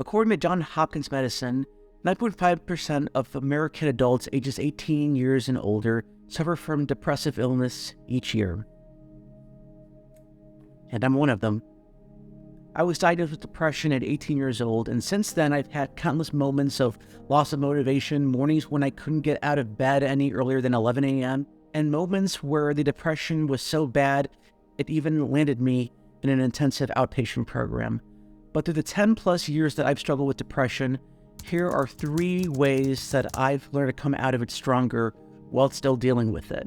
According to Johns Hopkins Medicine, 9.5% of American adults ages 18 years and older suffer from depressive illness each year. And I'm one of them. I was diagnosed with depression at 18 years old, and since then I've had countless moments of loss of motivation, mornings when I couldn't get out of bed any earlier than 11 a.m., and moments where the depression was so bad it even landed me in an intensive outpatient program. But through the 10 plus years that I've struggled with depression, here are 3 ways that I've learned to come out of it stronger while still dealing with it.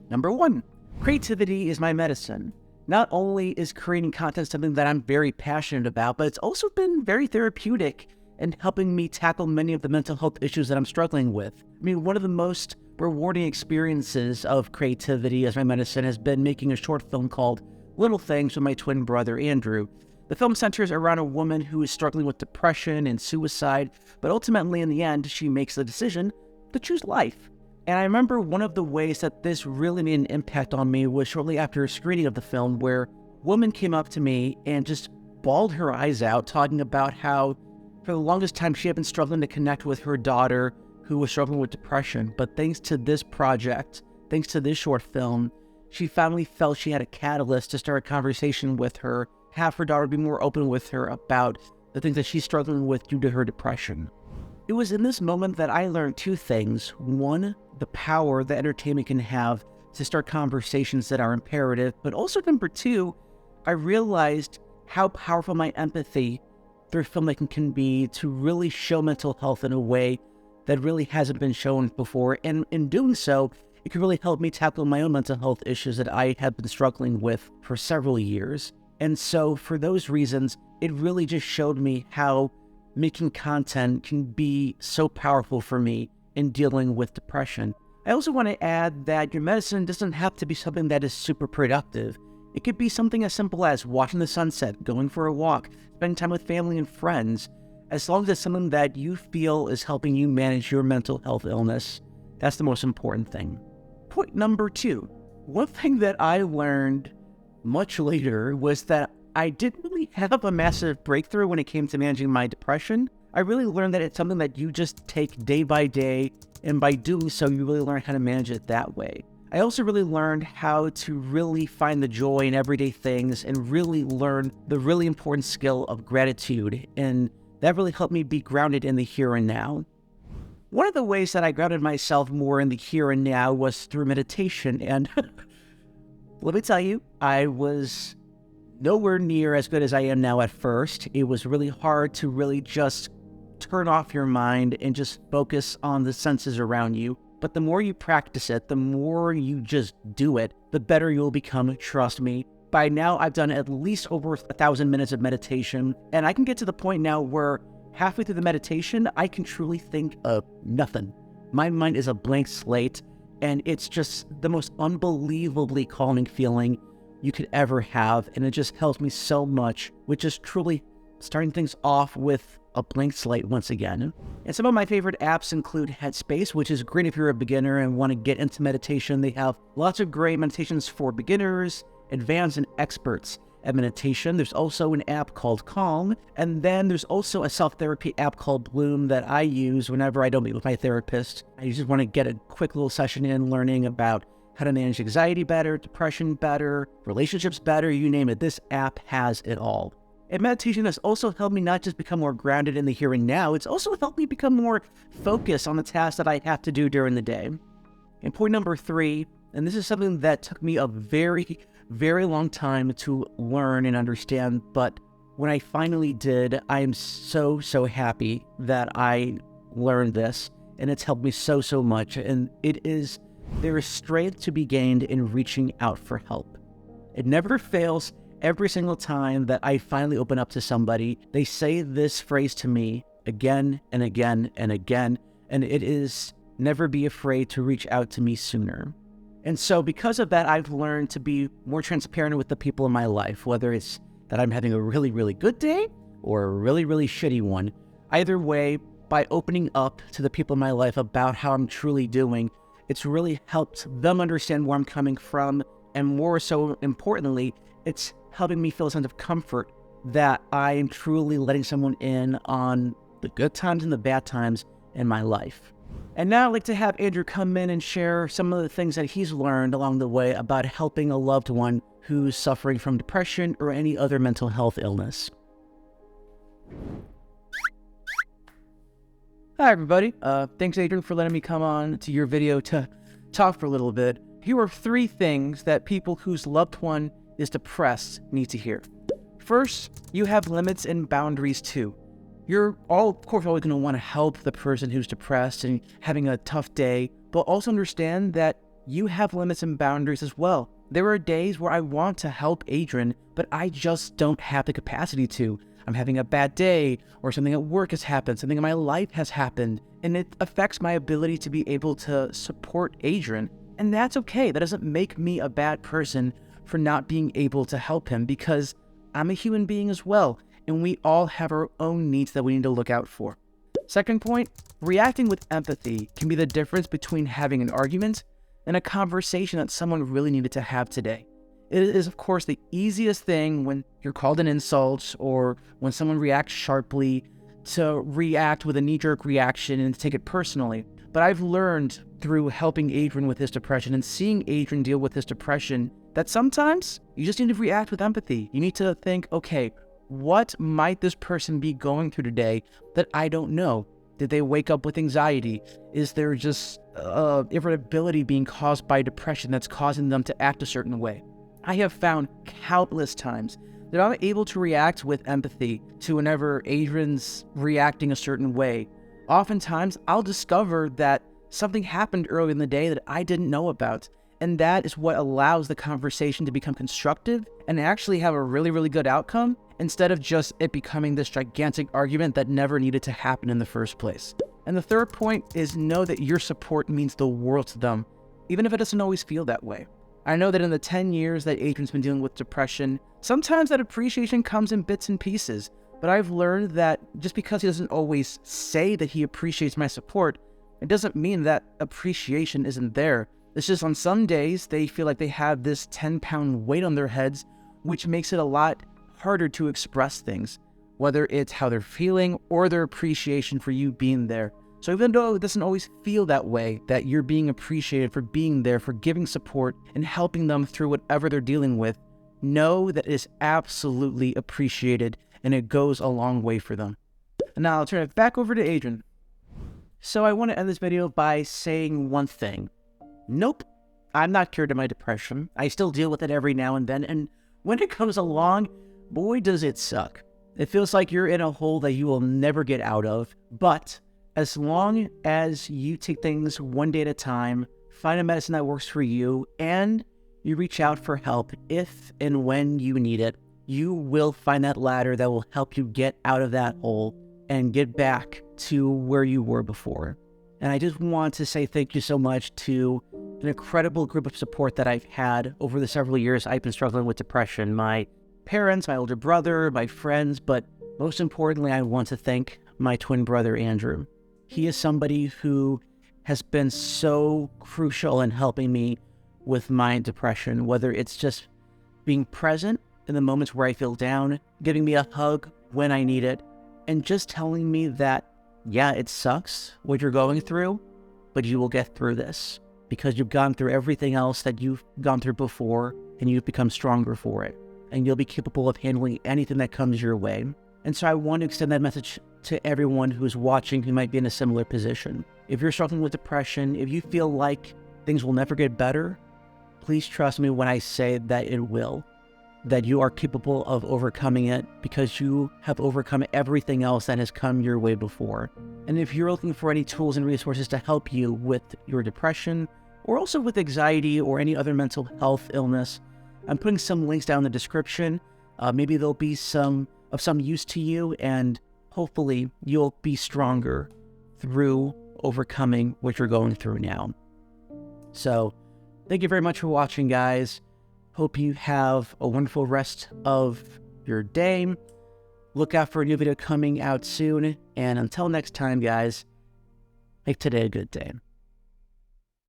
Number 1, creativity is my medicine. Not only is creating content something that I'm very passionate about, but it's also been very therapeutic in helping me tackle many of the mental health issues that I'm struggling with. I mean, one of the most rewarding experiences of creativity as my medicine has been making a short film called Little Things with my twin brother, Andrew. The film centers around a woman who is struggling with depression and suicide, but ultimately in the end, she makes the decision to choose life. And I remember one of the ways that this really made an impact on me was shortly after a screening of the film where a woman came up to me and just bawled her eyes out, talking about how for the longest time she had been struggling to connect with her daughter who was struggling with depression. But thanks to this project, thanks to this short film, she finally felt she had a catalyst to start a conversation with her, have her daughter be more open with her about the things that she's struggling with due to her depression. It was in this moment that I learned 2 things. 1, the power that entertainment can have to start conversations that are imperative, but also number 2, I realized how powerful my empathy through filmmaking can be to really show mental health in a way that really hasn't been shown before. And in doing so, it can really help me tackle my own mental health issues that I have been struggling with for several years. And so for those reasons, it really just showed me how making content can be so powerful for me in dealing with depression. I also want to add that your medicine doesn't have to be something that is super productive. It could be something as simple as watching the sunset, going for a walk, spending time with family and friends. As long as it's something that you feel is helping you manage your mental health illness, that's the most important thing. Point number 2. One thing that I learned much later was that I didn't really have a massive breakthrough when it came to managing my depression. I really learned that it's something that you just take day by day, and by doing so, you really learn how to manage it that way. I also really learned how to really find the joy in everyday things and really learn the really important skill of gratitude, and that really helped me be grounded in the here and now. One of the ways that I grounded myself more in the here and now was through meditation, and let me tell you, I was nowhere near as good as I am now at first. It was really hard to really just turn off your mind and just focus on the senses around you. But the more you practice it, the more you just do it, the better you'll become, trust me. By now, I've done at least over 1,000 minutes of meditation, and I can get to the point now where halfway through the meditation, I can truly think of nothing. My mind is a blank slate, and it's just the most unbelievably calming feeling you could ever have, and it just helps me so much with just truly starting things off with a blank slate once again. And some of my favorite apps include Headspace, which is great if you're a beginner and want to get into meditation. They have lots of great meditations for beginners, advanced, and experts at meditation. There's also an app called Calm, and then there's also a self-therapy app called Bloom that I use whenever I don't meet with my therapist. I just want to get a quick little session in learning about how to manage anxiety better, depression better, relationships better, you name it. This app has it all. And meditation has also helped me not just become more grounded in the here and now, it's also helped me become more focused on the tasks that I have to do during the day. And point number 3, and this is something that took me a very, very long time to learn and understand, but when I finally did, I am so happy that I learned this, and it's helped me so much. And there is strength to be gained in reaching out for help. It never fails. Every single time that I finally open up to somebody, they say this phrase to me again and again and again, and it is never be afraid to reach out to me sooner. And so because of that, I've learned to be more transparent with the people in my life, whether it's that I'm having a really, really good day or a really, really shitty one. Either way, by opening up to the people in my life about how I'm truly doing, it's really helped them understand where I'm coming from, and more so importantly, it's helping me feel a sense of comfort that I am truly letting someone in on the good times and the bad times in my life. And now I'd like to have Andrew come in and share some of the things that he's learned along the way about helping a loved one who's suffering from depression or any other mental health illness. Hi, everybody. Thanks, Adrian, for letting me come on to your video to talk for a little bit. Here are 3 things that people whose loved one is depressed need to hear. First, you have limits and boundaries too. You're of course, always going to want to help the person who's depressed and having a tough day, but also understand that you have limits and boundaries as well. There are days where I want to help Adrian, but I just don't have the capacity to. I'm having a bad day, or something at work has happened, something in my life has happened, and it affects my ability to be able to support Adrian. And that's okay. That doesn't make me a bad person for not being able to help him, because I'm a human being as well, and we all have our own needs that we need to look out for. Second point, reacting with empathy can be the difference between having an argument and a conversation that someone really needed to have today. It is, of course, the easiest thing when you're called an insult or when someone reacts sharply to react with a knee-jerk reaction and to take it personally. But I've learned through helping Adrian with his depression and seeing Adrian deal with his depression that sometimes you just need to react with empathy. You need to think, okay, what might this person be going through today that I don't know? Did they wake up with anxiety? Is there just irritability being caused by depression that's causing them to act a certain way? I have found countless times that I'm able to react with empathy to whenever Adrian's reacting a certain way. Oftentimes, I'll discover that something happened early in the day that I didn't know about. And that is what allows the conversation to become constructive and actually have a really, really good outcome instead of just it becoming this gigantic argument that never needed to happen in the first place. And the third point is know that your support means the world to them, even if it doesn't always feel that way. I know that in the 10 years that Adrian's been dealing with depression, sometimes that appreciation comes in bits and pieces, but I've learned that just because he doesn't always say that he appreciates my support, it doesn't mean that appreciation isn't there. It's just on some days, they feel like they have this 10-pound weight on their heads, which makes it a lot harder to express things, whether it's how they're feeling or their appreciation for you being there. So even though it doesn't always feel that way, that you're being appreciated for being there, for giving support and helping them through whatever they're dealing with, know that it is absolutely appreciated and it goes a long way for them. And now I'll turn it back over to Adrian. So I want to end this video by saying one thing. Nope, I'm not cured of my depression. I still deal with it every now and then, and when it comes along, boy does it suck. It feels like you're in a hole that you will never get out of, but as long as you take things one day at a time, find a medicine that works for you, and you reach out for help if and when you need it, you will find that ladder that will help you get out of that hole and get back to where you were before. And I just want to say thank you so much to an incredible group of support that I've had over the several years I've been struggling with depression. My parents, my older brother, my friends, but most importantly, I want to thank my twin brother, Andrew. He is somebody who has been so crucial in helping me with my depression, whether it's just being present in the moments where I feel down, giving me a hug when I need it, and just telling me that, yeah, it sucks what you're going through, but you will get through this because you've gone through everything else that you've gone through before and you've become stronger for it. And you'll be capable of handling anything that comes your way. And so I want to extend that message to everyone who's watching who might be in a similar position. If you're struggling with depression, if you feel like things will never get better, please trust me when I say that it will. That you are capable of overcoming it because you have overcome everything else that has come your way before. And if you're looking for any tools and resources to help you with your depression, or also with anxiety or any other mental health illness, I'm putting some links down in the description. Maybe they'll be of some use to you, and hopefully you'll be stronger through overcoming what you're going through now. So thank you very much for watching, guys. Hope you have a wonderful rest of your day. Look out for a new video coming out soon. And until next time, guys, make today a good day.